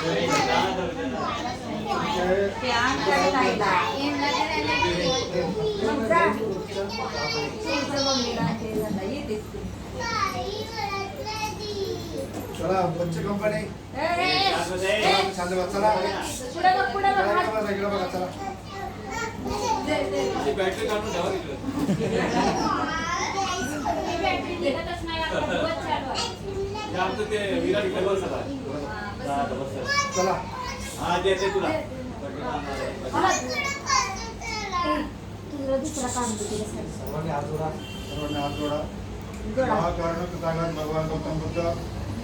चला बच्चे कंपनी शांत बस चला इकडे बघा चला बॅटरी काढून ठेवा आमचं ते विराट चला हा देते तुला सर्वांनी हात जोडा महाकारण कृतागत भगवान गौतम बुद्ध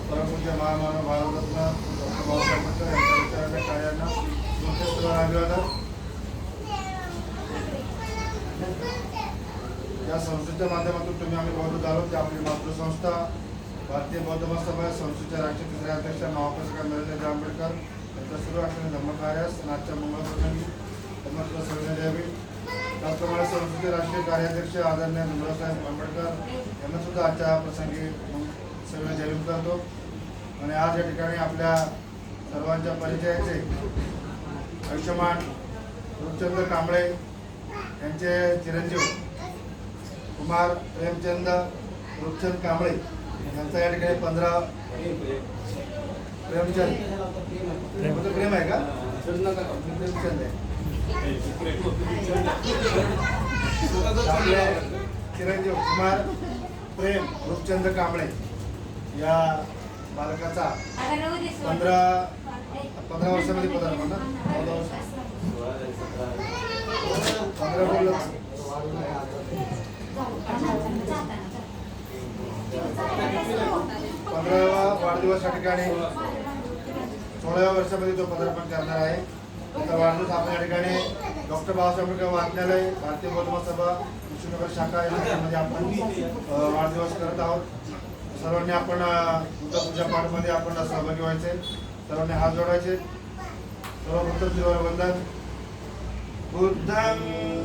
परमपूज्य महामानव भारतरत्न डॉक्टर बाबासाहेब आंबेडकर यांच्या विचारांच्या कार्यांना अभिवादन. या संस्थेच्या माध्यमातून तुम्ही आम्ही बौद्ध झालो की आपली मातृसंस्था भारतीय बौद्ध महासभा संस्थेच्या राष्ट्रीय तिसऱ्या अध्यक्ष महापुरुष नरेंद्र आंबेडकर यांच्या सुरू असलेल्या धम्मकार्यास नाथच्या मंगलप्रसंगी समर्थ सर्व द्यावी. त्याचप्रमाणे संस्थेचे राष्ट्रीय कार्याध्यक्ष आदरणीय भीमरावसाहेब आंबेडकर यांना सुद्धा आजच्या प्रसंगी सर्व जाहीर करतो. आणि आज या ठिकाणी आपल्या सर्वांच्या परिचयाचे आयुष्यमान रूपचंद्र कांबळे यांचे चिरंजीव कुमार प्रेमचंद रूपचंद कांबळे यांचा या ठिकाणी 15 प्रेमचंद प्रेम आहे का प्रेमचंद आहे चिरंजीव कुमार प्रेम रूपचंद कांबळे या बालकाचा 15 वर्षामध्ये पदार्पण ना 15 बोललो 15वा वाढदिवस या ठिकाणी 16व्या वर्षामध्ये तो पदार्पण करणार आहे. त्याचा वाढदिवस आपण या ठिकाणी डॉक्टर बाबासाहेब आंबेडकर वाचनालय भारतीय बौद्ध महासभा विष्णुनगर शाखा यामध्ये आपण वाढदिवस करत आहोत. सर्वांनी आपण पूजा पाठमध्ये आपण सहभागी व्हायचे. सर्वांनी हात जोडायचे. सर्वप्रथम देवाला वंदन. बुद्धं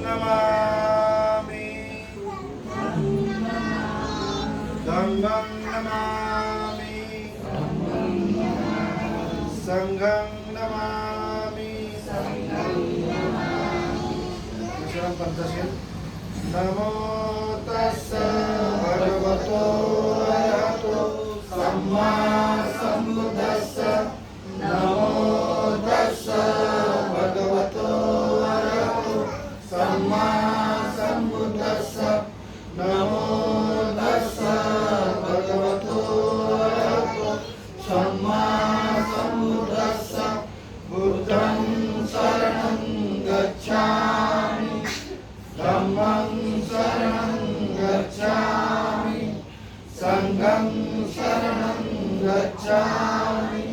नमामि धम्मं नमामि संघं नमामि. विश्राम पंचशील. नमो तस्स भगवतो अरहतो सम्मा सम्बुद्धस्स. नमो तस्स भगवतो अरहतो सम्मा सम्बुद्धस्स. नमो तस्स भगवतो अरहतो सम्मा सम्बुद्धस्स. बुद्धं शरणं गच्छामि धम्मं शरणं गच्छामि संघं शरणं गच्छामि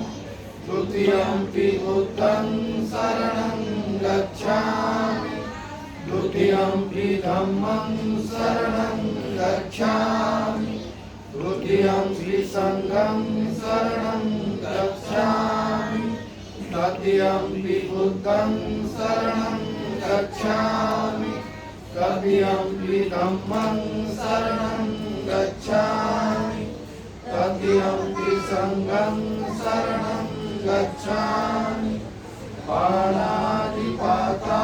द्वितीयंपि बुद्धं शरणं गच्छामि द्वितीयंपि धम्मं शरणं गच्छामि तृतीयंपि संघं शरणं गच्छामि तृतीयंपि बुद्धं शरणं गच्छामि तृतीयंपि धम्मं शरणं गच्छामि तृतीयंपि संघं शरणं गच्छामि. पाणातिपाता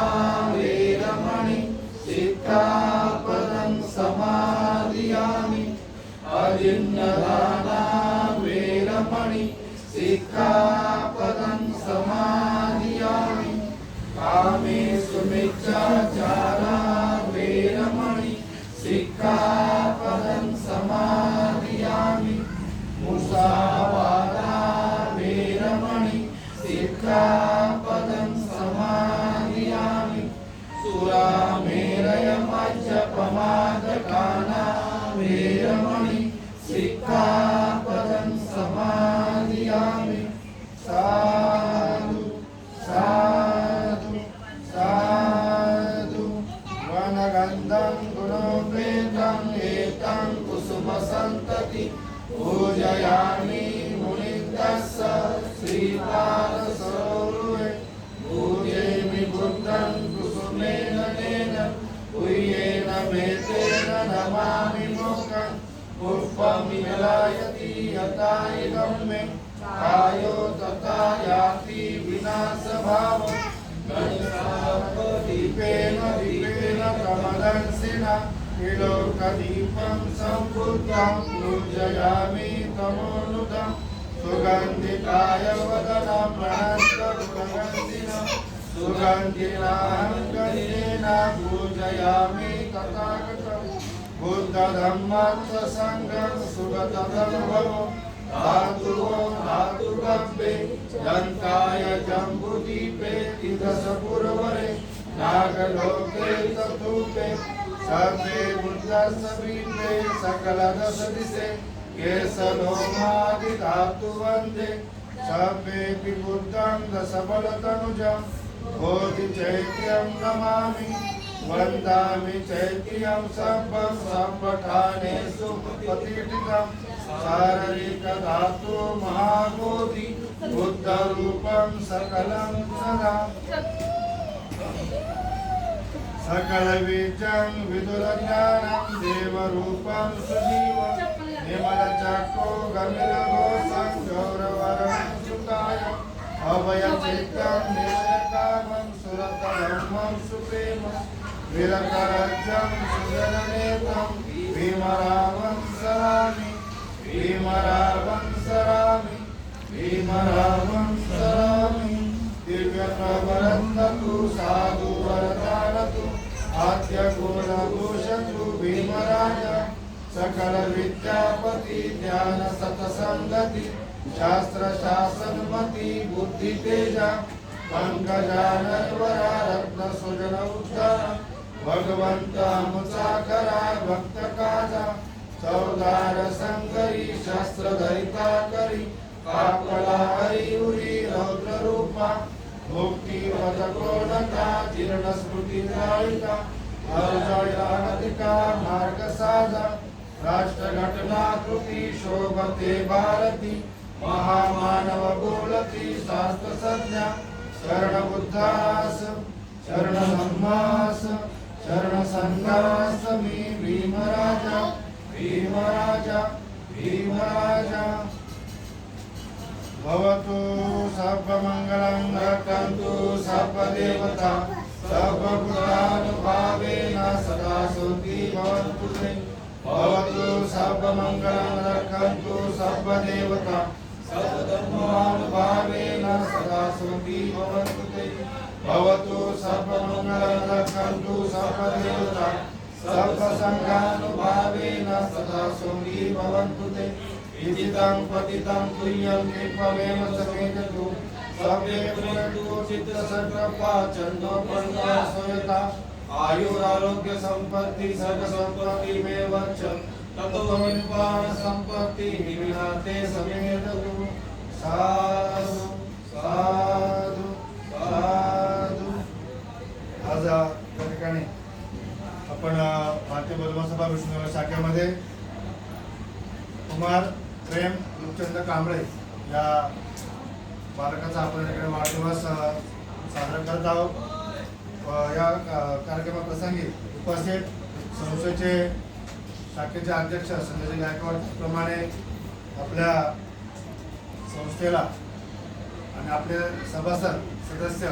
वेरमणि सिक्खापदं समादियामि. अजिन्नदाना वेरमणि सिक्खापदं समादियामि. कामेषु मिच्छाचारा वेरमणि सिक्खापदं समादियामि. मुसावादा वेरमणि सिक्खापदं समादियामि. सुरामेरय मज्जपमादपाना वेरमणि सिक्खापदं समादियामि. साधु साधु साधु. वनगन्धं गुणोपेतं एतं कुसुमसन्तति पूजयामि मुनिन्दस्स श्रीपादसरोरुहे. पूजयामि बुद्धं कुसुमेन तेन पूयेन मेतेन नमामि मुखं. पुष्पं विलायति यथा इदं मे कायो तथा याति त्रिलोकदीपं सम्बुद्धं पूजयामि तमोनुदं सुगन्धिकाय वदनं प्रणतगुणगन्धिनं सुगन्धिनां गन्धेन पूजयामि तथागतं बुद्धधम्मसङ्घं सुगततं भवो धातुवो धातुगम्बे दन्ताय जम्बुदीपे तिदशपुरवरे नागलोके तथूपे सर्वे बुद्धसमीपे सकलदशदिशे केशलोमादिधातु वन्दे सर्वेऽपि बुद्धं दशबलतनुजं बोधिचैत्यं नमामि वन्दामि चैत्यं सर्वं सम्पठानेषु प्रतिष्ठितं शारीरिकधातु महाबोधि बुद्धरूपं सकलं सदा सकलबीजं विदुरज्ञानं देवरूपं सुजीवं निर्मलचक्षो गम्भीरघोषं गौरवरं सुताय अभयचित्तं निष्कामं सुरतधर्मं सुप्रेमं विरकरजं सुजननेत्रं भीमरावं सरामि भीमरावं सरामि भीमरावं सरामि दिव्यप्रवरन्तु साधु वरदानतु आद्यगुणभूषतु भीमराज सकल विद्यापति ज्ञान सतसंगति शास्त्र शासनमति बुद्धि तेजा पंकजानवरा रत्न सुजन उद्धार भगवंत मुसाखरा भक्त काजा चौदार संकरी शस्त्र धरिता करी काकला हरि उरी रौद्र रूपा मुक्ति पदकोणता जीर्ण स्मृति जायिका अर्जयानधिका मार्ग साधा राष्ट्र घटना कृति शोभते भारती महामानव बोलती शास्त्र संज्ञा शरण बुद्धास शरण धम्मास शरण संघास मी भीमराजा भीमराजा भीमराजा भवतु सर्वमङ्गलं रक्षन्तु सर्वदेवता सर्वभूतानुभावेन सदा सुखी भवन्तु ते भवतु सर्वमङ्गलं रक्षन्तु सर्वदेवता सर्वधर्मानुभावेन सदा सुखी भवन्तु ते भवतु सर्वमङ्गलं रक्षन्तु सर्वदेवता सर्वसङ्घानुभावेन सदा सुखी भवन्तु ते इदिदं पतितं तुय्यं कृपमेव समेततु सर्वे पुनन्तु चित्तसङ्कल्पा चन्दो पन्था सोयता आयुरारोग्य सम्पत्ति सर्व सम्पत्ति मे वच्च ततो निपान सम्पत्ति विनाते समेततु साधु साधु साधु। आज या ठिकाणी आपण भारतीय बौद्ध महासभा विष्णुनगर शाखेमध्ये कुमार प्रेम लुकचंद कांबळे या बालकाचा आपण इकडे वाढदिवस साजरा करत आहोत। या कार्यक्रमाप्रसंगी उपस्थित संस्थेचे शाखेचे अध्यक्ष संजय गायकवाड प्रमाणे आपल्या संस्थेला आणि आपले सभासद सदस्य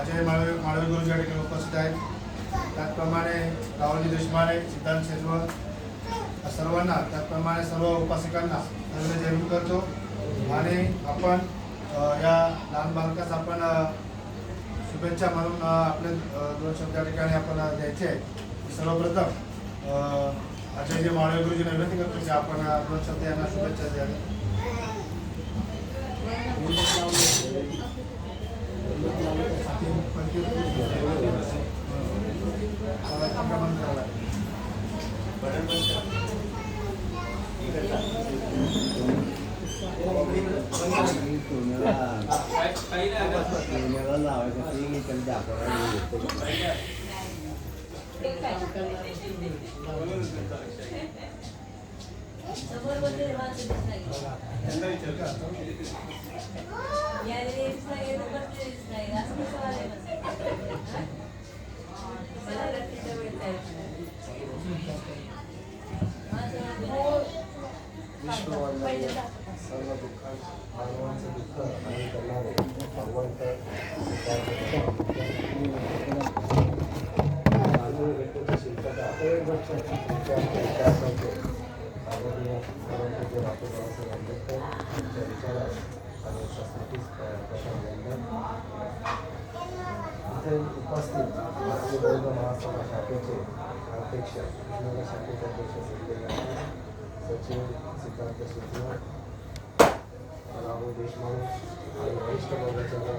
अजय माळवे गुरुजी या ठिकाणी उपस्थित आहेत। त्याचप्रमाणे राहुलजी देशमाने सिद्धांत शेजवळ सर्वांना त्याचप्रमाणे सर्व उपासकांना जयंती करतो आणि आपण या लहान बालकास आपण शुभेच्छा म्हणून आपले दोन शब्द या ठिकाणी आपण द्यायचे आहेत। सर्वप्रथम अजय माळवे गुरुजींना विनंती करतो की आपण दोन शब्द यांना शुभेच्छा द्याव्या। सर्व दुःखात भगवानचं दुःख आणि करणारे भगवंत शिल्पता उपस्थित भारतीय बौद्ध महासभा शाखेचे अध्यक्ष कृष्णनगर शाखेचे अध्यक्ष सचिव सिद्धार्थ सुचना राहुल देशमुख आणि वरिष्ठ बौद्धचंद्र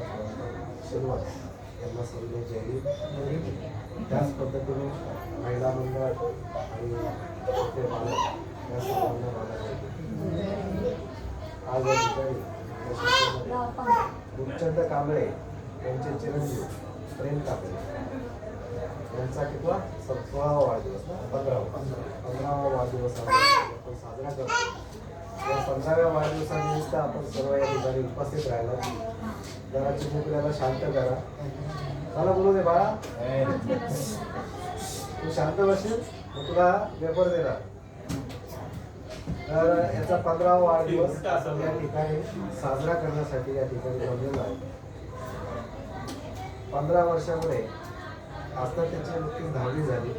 सुरुवात यांना सर्व जयंती. त्याच पद्धतीने महिला मंडळ आणि छोटे बालक या सर्वांना मला आज या ठिकाणी रूपचंद कांबळे यांचे चिरंजीव प्रेम कांबळे यांचा कितवा 16वा वाढदिवस 15वा वाढदिवस आपण साजरा करतो. या 15व्या वाढदिवसानिमित्त आपण सर्व या ठिकाणी उपस्थित राहिला. जरा चिमुकल्याला शांत करा. मला बोलू दे बाळा, तू शांत बसेल मग तुला पेपर देणार. तर याचा 15वा वाढदिवस या ठिकाणी साजरा करण्यासाठी या ठिकाणी जमलेला आहे. 15 वर्षामध्ये आता त्याची नुकतीच 10वी झाली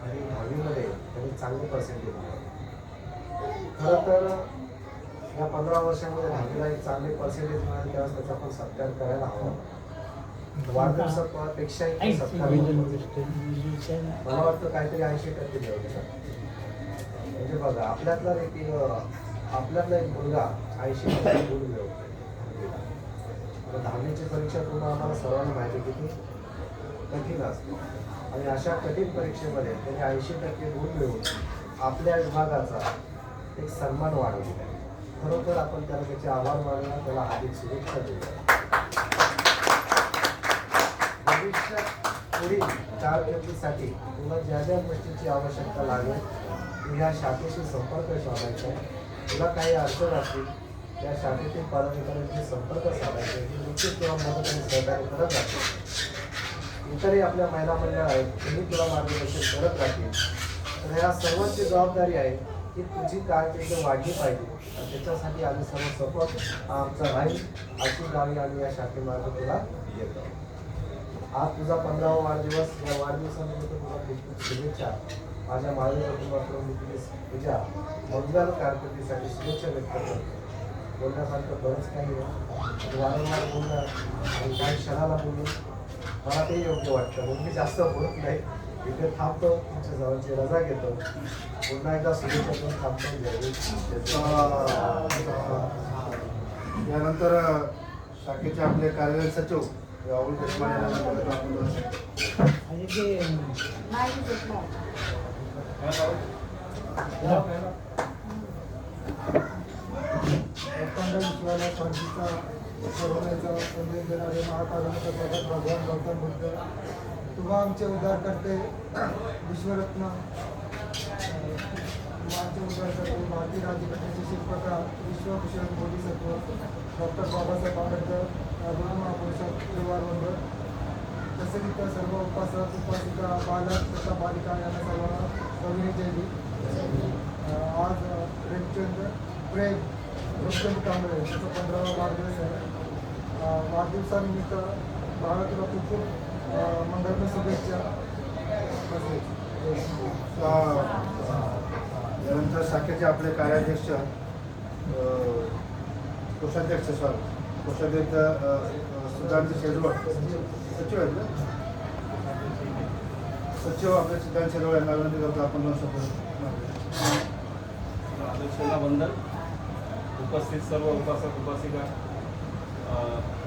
आणि 10वीमध्ये त्यांनी चांगले पर्सेंटेज मिळवले. खरं तर या 15 वर्षामध्ये 10वीला एक चांगले पर्सेंटेज मिळाले त्यावेळेस त्याचा आपण सत्कार करायला हवा. वाढदिवसापेक्षा मला वाटतं काहीतरी 80% मिळवले. म्हणजे बघा आपल्यातला एक मुलगा 80% गुण मिळवतो. 10वीची परीक्षा तुम्हाला आम्हाला सर्वांना माहिती किती कठीण असते आणि अशा कठीण परीक्षेमध्ये त्यांनी 80% गुण मिळवून आपल्या विभागाचा एक सन्मान वाढवलेला आहे. खरोखर आपण त्याला त्याचे आभार मानूया, त्याला हार्दिक शुभेच्छा देऊया. भविष्यात पुढील कारकिर्दीसाठी तुला ज्या ज्या गोष्टींची आवश्यकता लागेल तू ह्या शाखेशी संपर्क साधायचा आहे. तुला काही अडचण असतील त्या शाखेतील पदाधिकाऱ्यांशी संपर्क साधायचे. निश्चित तुला मदत आणि सहकार्य करत राहतील. इतरही आपल्या महिला मंडळ आहेत तेही तुला मार्गदर्शन करत राहतील. तर ह्या सर्वांची जबाबदारी आहे की तुझी कारकीर्द वाढली पाहिजे आणि त्याच्यासाठी आम्ही सर्व सपोर्ट आमचा राहील अशी गावी आम्ही या शाखेमार्ग तुला देतो. आज तुझा 15वा वाढदिवस. या वाढदिवसानिमित्त तुला खूप शुभेच्छा. माझ्या मावळी कुटुंबाकडून मी तुझ्या मंगल कारकिर्दीसाठी शुभेच्छा व्यक्त करतो. बोलण्यासारखं बरंच काही आहे. वारंवार बोलणार आणि काही क्षणाला बोलून मला ते योग्य वाटतं म्हणून मी जास्त बोलत नाही. इथे थांबतो, तुमच्या जवळची रजा घेतो. पुन्हा एकदा शुभेच्छा करून थांबतो. यानंतर शाखेचे आपले कार्यालय सचिव राहुल देशमुख विश्वाला शांतीचा सर्वनाचा संदेश देणारे महाकारुणिक प्रगत भगवान गौतम बुद्ध, तुम्हा आमचे उद्धार करते विश्वरत्न, आमचे उद्धार करते भारतीय राज्यघटनेचे शिल्पकार विश्वभूषण बोधिसत्व डॉक्टर बाबासाहेब आंबेडकर गुरु महापुरुषात परिवार वर्ग, तसेच इतर सर्व उपासक उपासिका बालक तथा बालिका यांना सर्वांना कविनी जयली. आज प्रेम रूपचंद कांबळे याचा 15वा वाढदिवस आहे. वाढदिवसानिमित्त बाळा तुला खूप खूप मंगलमय शुभेच्छा. यानंतर शाखेचे आपले कार्याध्यक्ष कोषाध्यक्ष सिद्धांत शेजवळ सचिव आहेत ना, सचिव आपले सिद्धांत शेजवळ यांना विनंती करतो आपण अध्यक्षांना वंदन. उपस्थित सर्व उपासक उपासिका,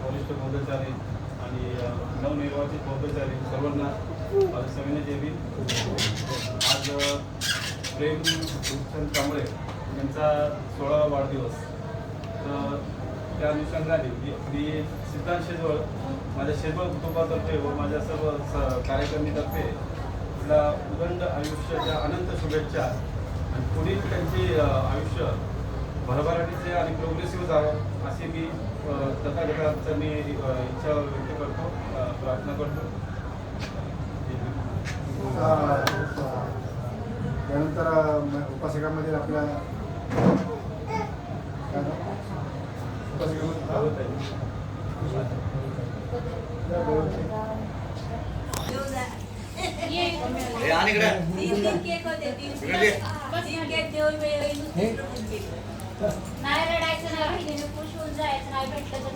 वरिष्ठ बौद्धचारी आणि नवनिर्वाचित बौद्धचारी सर्वांना माझ्या सविनय जय भीम. आज प्रेम रूपचंद कांबळे यांचा 16वा वाढदिवस. तर त्या अनुषंगाने मी सिद्धांत शेजवळ माझ्या शेजवळ कुटुंबातर्फे व माझ्या सर्व कार्यकर्त्यांतर्फे तिला उदंड आयुष्याच्या अनंत शुभेच्छा आणि पुढील त्यांचे आयुष्य भरभराटीचे आणि प्रोग्रेसिव्ह जावं अशी मी तथागतांचं मी इच्छा व्यक्त करतो, प्रार्थना करतो. त्यानंतर उपासकांमध्ये आपल्या नाही रडायचं नाही, खुश होऊन जायचं नाही भेटलं तर